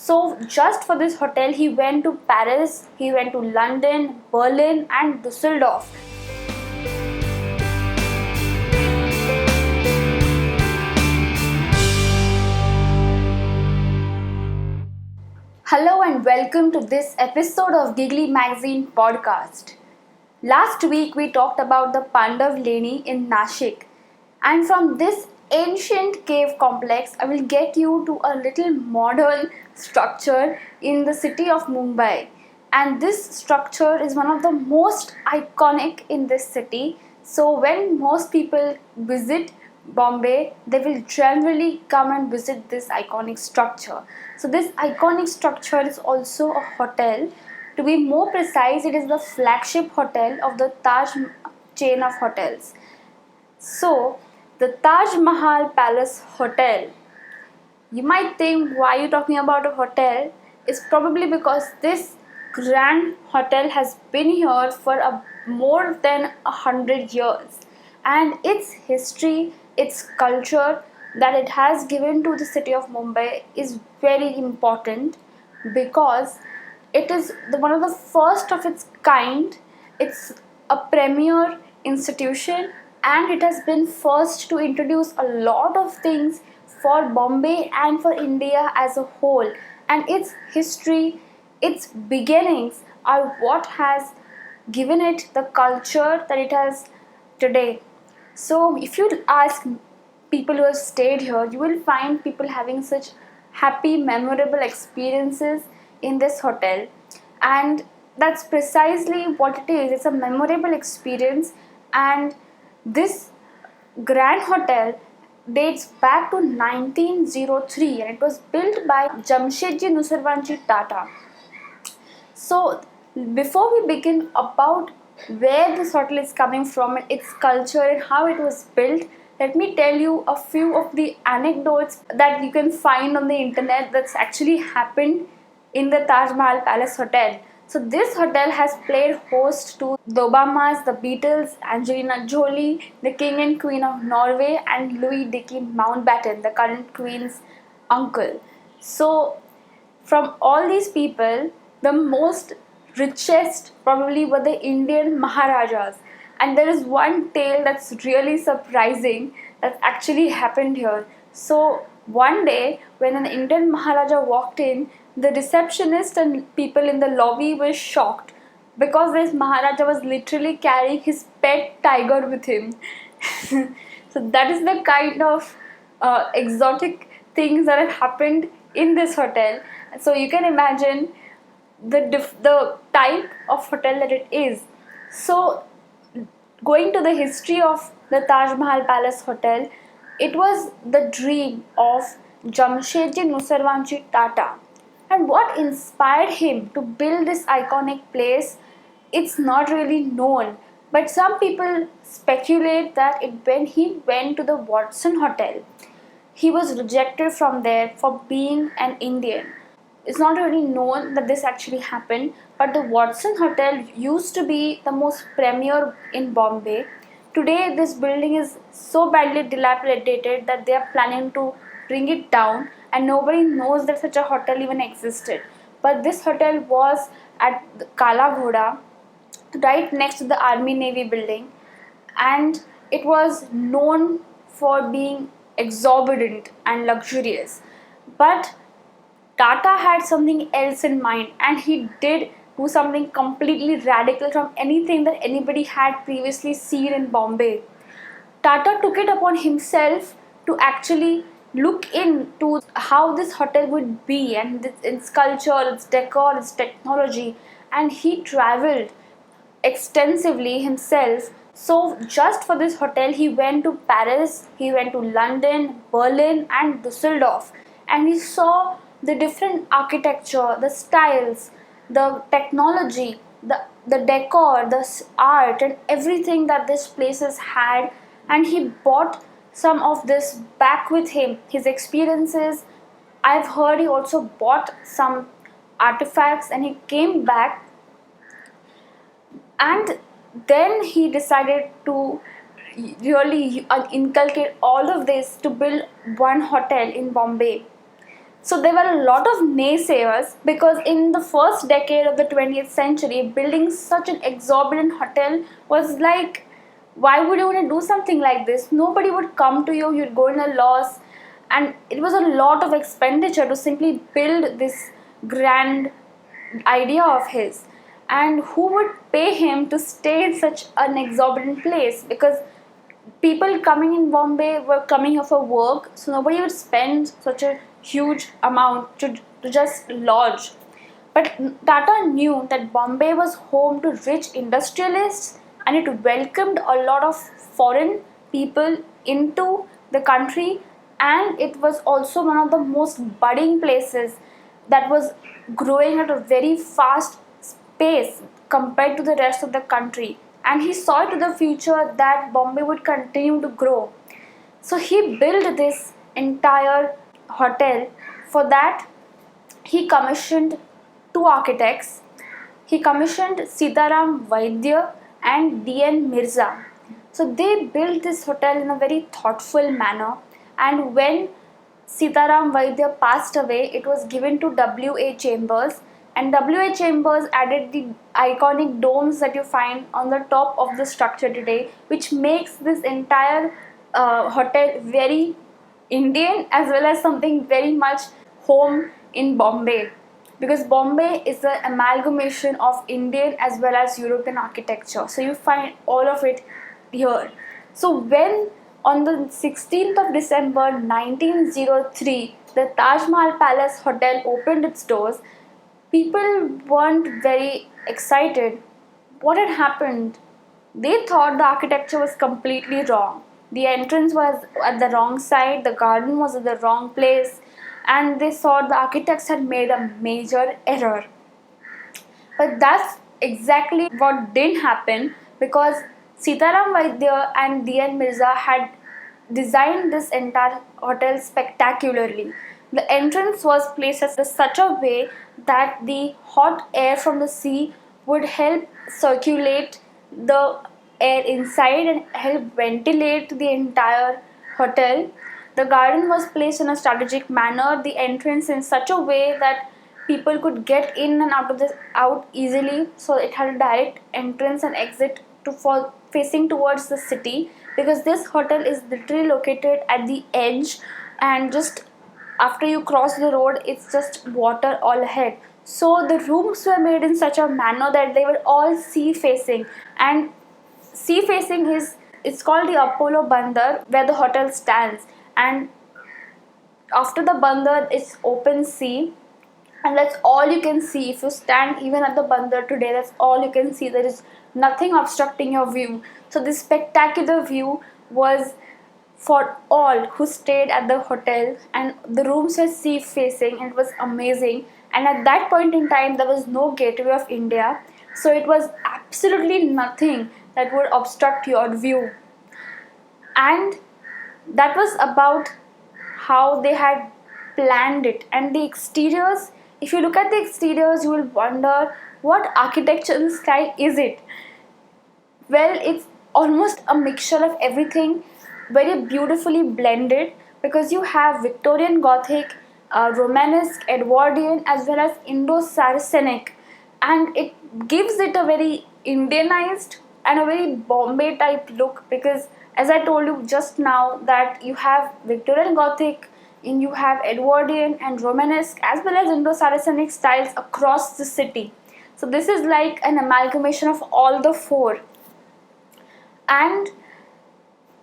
So just for this hotel, he went to Paris, he went to London, Berlin, and Dusseldorf. Hello and welcome to this episode of GiGlee magazine podcast. Last week we talked about the Pandav Leni in Nashik, and from this ancient cave complex I will get you to a little modern structure in the city of Mumbai. And this structure is one of the most iconic in this city. So when most people visit Bombay, they will generally come and visit this iconic structure. So this iconic structure is also a hotel. To be more precise, it is the flagship hotel of the Taj chain of hotels. So the Taj Mahal Palace Hotel. You might think, why are you talking about a hotel? It's probably because this grand hotel has been here for more than 100 years, and its history, its culture that it has given to the city of Mumbai is very important because it is one of the first of its kind. It's a premier institution, and it has been first to introduce a lot of things for Bombay and for India as a whole. And its history, its beginnings are what has given it the culture that it has today. So if you ask people who have stayed here, you will find people having such happy, memorable experiences in this hotel. And that's precisely what it is. It's a memorable experience, and this grand hotel dates back to 1903, and it was built by Jamshedji Nusarwanji Tata. So before we begin about where this hotel is coming from, its culture and how it was built, let me tell you a few of the anecdotes that you can find on the internet that's actually happened in the Taj Mahal Palace Hotel. So this hotel has played host to the Obamas, the Beatles, Angelina Jolie, the King and Queen of Norway, and Louis Dickey Mountbatten, the current Queen's uncle. So from all these people, the most richest probably were the Indian Maharajas. And there is one tale that's really surprising that actually happened here. So one day when an Indian Maharaja walked in, the receptionist and people in the lobby were shocked because this Maharaja was literally carrying his pet tiger with him. So that is the kind of exotic things that have happened in this hotel. So you can imagine the type of hotel that it is. So going to the history of the Taj Mahal Palace Hotel, it was the dream of Jamshedji Nusarwanji Tata. And what inspired him to build this iconic place, it's not really known. But some people speculate that when he went to the Watson Hotel, he was rejected from there for being an Indian. It's not really known that this actually happened, but the Watson Hotel used to be the most premier in Bombay. Today, this building is so badly dilapidated that they are planning to bring it down, and nobody knows that such a hotel even existed. But this hotel was at Kala Ghoda, right next to the Army Navy building, and it was known for being exorbitant and luxurious. But Tata had something else in mind, and he did do something completely radical from anything that anybody had previously seen in Bombay. Tata took it upon himself to actually look into how this hotel would be, and its culture, its decor, its technology, and he traveled extensively himself. So just for this hotel, he went to Paris, he went to London, Berlin, and Dusseldorf, and he saw the different architecture, the styles, the technology, the decor, the art, and everything that this places had, and he bought some of this back with him, his experiences. I've heard he also bought some artifacts and he came back, and then he decided to really inculcate all of this to build one hotel in Bombay. So there were a lot of naysayers because in the first decade of the 20th century, building such an exorbitant hotel was like, why would you want to do something like this? Nobody would come to you, you'd go in a loss. And it was a lot of expenditure to simply build this grand idea of his. And who would pay him to stay in such an exorbitant place? Because people coming in Bombay were coming here for work, so nobody would spend such a huge amount to just lodge. But Tata knew that Bombay was home to rich industrialists and it welcomed a lot of foreign people into the country, and it was also one of the most budding places that was growing at a very fast pace compared to the rest of the country. And he saw to the future that Bombay would continue to grow. So he built this entire hotel. For that, he commissioned two architects. He commissioned Sitaram, Vaidya and D.N. Mirza. So they built this hotel in a very thoughtful manner, and when Sitaram Vaidya passed away, it was given to W.A. Chambers, and W.A. Chambers added the iconic domes that you find on the top of the structure today, which makes this entire hotel very Indian as well as something very much home in Bombay, because Bombay is an amalgamation of Indian as well as European architecture. So you find all of it here. So when on the 16th of December 1903, the Taj Mahal Palace Hotel opened its doors, people weren't very excited. What had happened? They thought the architecture was completely wrong. The entrance was at the wrong side, the garden was at the wrong place, and they thought the architects had made a major error. But that's exactly what didn't happen, because Sitaram Vaidya and D.N. Mirza had designed this entire hotel spectacularly. The entrance was placed in such a way that the hot air from the sea would help circulate the air inside and help ventilate the entire hotel. The garden was placed in a strategic manner, the entrance in such a way that people could get in and out easily, so it had a direct entrance and exit for facing towards the city, because this hotel is literally located at the edge, and just after you cross the road it's just water all ahead. So the rooms were made in such a manner that they were all sea facing, and sea facing is, it's called the Apollo Bandar where the hotel stands, and after the bandar it's open sea, and that's all you can see. If you stand even at the bandar today, that's all you can see. There is nothing obstructing your view. So this spectacular view was for all who stayed at the hotel, and the rooms were sea facing, and it was amazing. And at that point in time there was no gateway of India, so it was absolutely nothing that would obstruct your view. And that was about how they had planned it. And the exteriors, if you look at the exteriors, you will wonder what architectural style is it. Well, it's almost a mixture of everything, very beautifully blended, because you have Victorian Gothic, Romanesque, Edwardian as well as Indo-Saracenic, and it gives it a very Indianized and a very Bombay type look, because as I told you just now that you have Victorian Gothic and you have Edwardian and Romanesque as well as Indo-Saracenic styles across the city. So this is like an amalgamation of all the four, and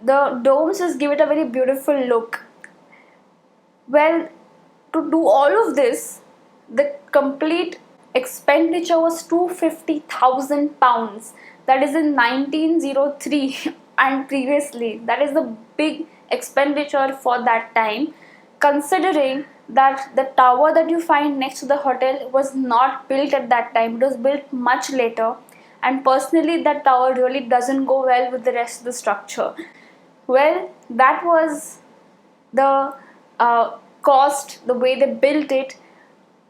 the domes just give it a very beautiful look. Well, to do all of this, the complete expenditure was £250,000. That is in 1903 and previously. That is the big expenditure for that time, considering that the tower that you find next to the hotel was not built at that time. It was built much later, and personally that tower really doesn't go well with the rest of the structure. Well, that was the cost, the way they built it.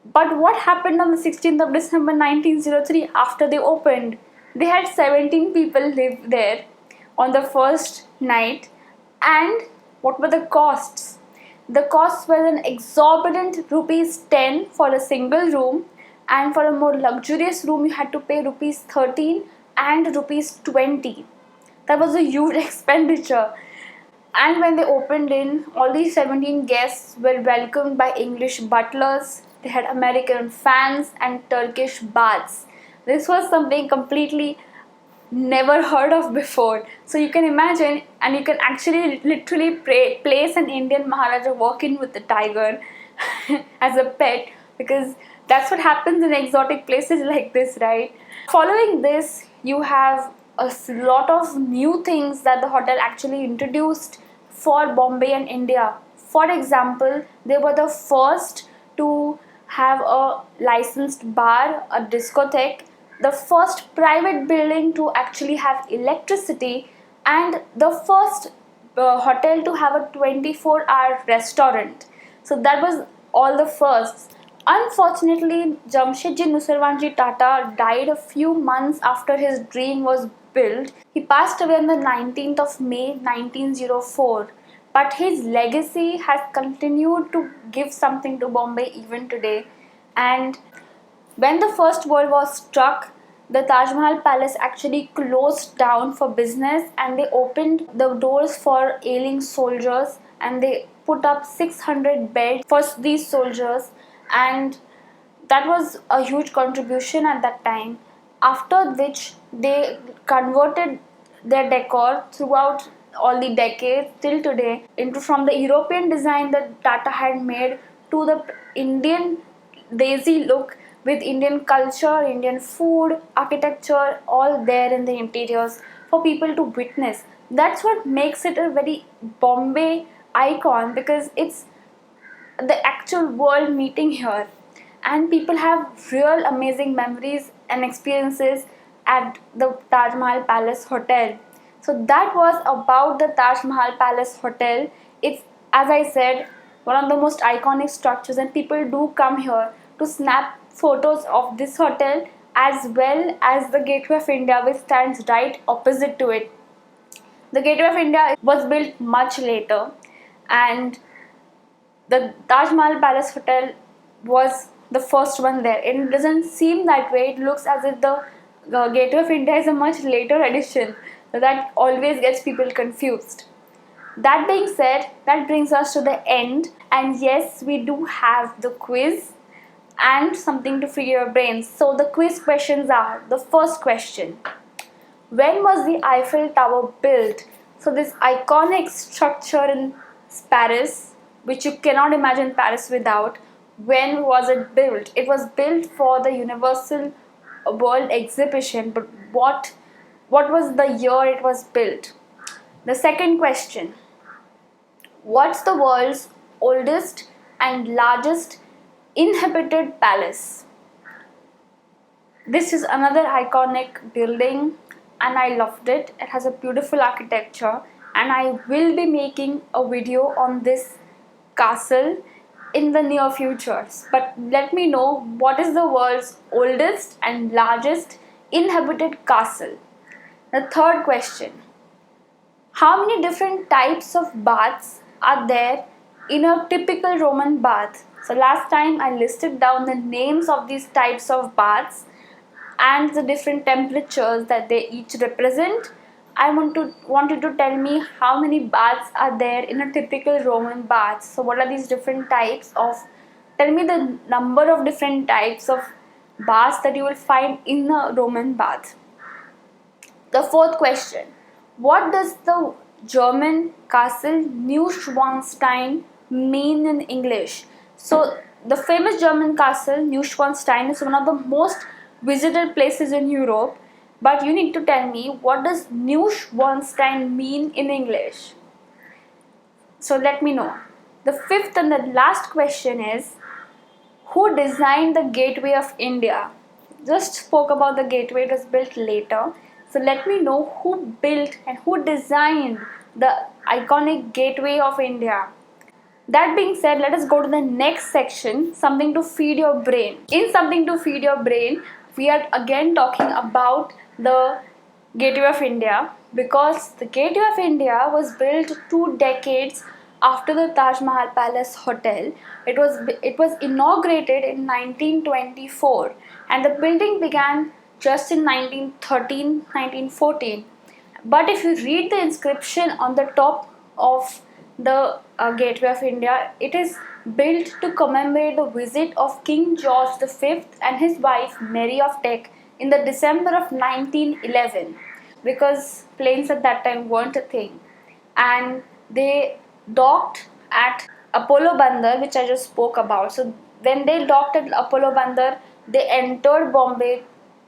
But what happened on the 16th of December 1903 after they opened? They had 17 people live there on the first night. And what were the costs? The costs were an exorbitant rupees 10 for a single room, and for a more luxurious room you had to pay rupees 13 and rupees 20. That was a huge expenditure. And when they opened in, all these 17 guests were welcomed by English butlers. They had American fans and Turkish baths. This was something completely never heard of before. So you can imagine, and you can actually literally place an Indian Maharaja walking with the tiger as a pet, because that's what happens in exotic places like this, right? Following this, you have a lot of new things that the hotel actually introduced for Bombay and India. For example, they were the first to have a licensed bar, a discotheque, the first private building to actually have electricity, and the first hotel to have a 24-hour restaurant. So that was all the firsts. Unfortunately, Jamshedji Nusarwanji Tata died a few months after his dream was built. He passed away on the 19th of May 1904. But his legacy has continued to give something to Bombay even today. And when the First World War struck, the Taj Mahal Palace actually closed down for business, and they opened the doors for ailing soldiers, and they put up 600 beds for these soldiers, and that was a huge contribution at that time. After which they converted their decor throughout all the decades till today into from the European design that Tata had made to the Indian Desi look, with Indian culture, Indian food, architecture all there in the interiors for people to witness. That's what makes it a very Bombay icon, because it's the actual world meeting here, and people have real amazing memories and experiences at the Taj Mahal Palace Hotel. So that was about the Taj Mahal Palace Hotel. It's, as I said, one of the most iconic structures, and people do come here to snap photos of this hotel as well as the Gateway of India, which stands right opposite to it. The Gateway of India was built much later, and the Taj Mahal Palace Hotel was the first one there. It doesn't seem that way. It looks as if the Gateway of India is a much later addition. So that always gets people confused. That being said, that brings us to the end. And yes, we do have the quiz and something to free your brains. So the quiz questions are: the first question, when was the Eiffel Tower built? So this iconic structure in Paris, which you cannot imagine Paris without, when was it built? It was built for the Universal World Exhibition, but what was the year it was built? The second question, what's the world's oldest and largest inhabited palace? This is another iconic building, and I loved it. It has a beautiful architecture, and I will be making a video on this castle in the near future. But let me know, what is the world's oldest and largest inhabited castle? The third question, how many different types of baths are there in a typical Roman bath? So last time I listed down the names of these types of baths and the different temperatures that they each represent. I want you to tell me how many baths are there in a typical Roman bath. So what are these different types of, tell me the number of different types of baths that you will find in a Roman bath. The fourth question, what does the German castle Neuschwanstein mean in English? So the famous German castle Neuschwanstein is one of the most visited places in Europe, but you need to tell me, what does Neuschwanstein mean in English? So let me know. The fifth and the last question is, who designed the Gateway of India? Just spoke about the gateway, it was built later. So let me know who built and who designed the iconic Gateway of India. That being said, let us go to the next section, something to feed your brain. In something to feed your brain, we are again talking about the Gateway of India, because the Gateway of India was built 2 decades after the Taj Mahal Palace Hotel. It was inaugurated in 1924, and the building began just in 1913, 1914. But if you read the inscription on the top of the Gateway of India, it is built to commemorate the visit of King George V and his wife Mary of Teck in the December of 1911, because planes at that time weren't a thing, and they docked at Apollo Bandar, which I just spoke about. So when they docked at Apollo Bandar, they entered Bombay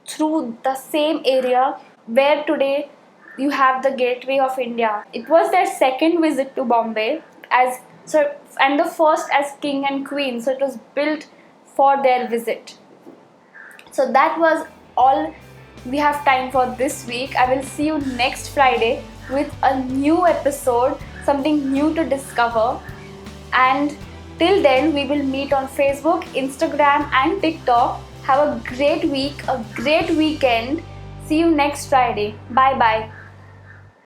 through the same area where today you have the Gateway of India. It was their second visit to Bombay, as so, and the first as king and queen. So it was built for their visit. So that was all we have time for this week. I will see you next Friday with a new episode, something new to discover. And till then, we will meet on Facebook, Instagram, and TikTok. Have a great week, a great weekend. See you next Friday. Bye bye.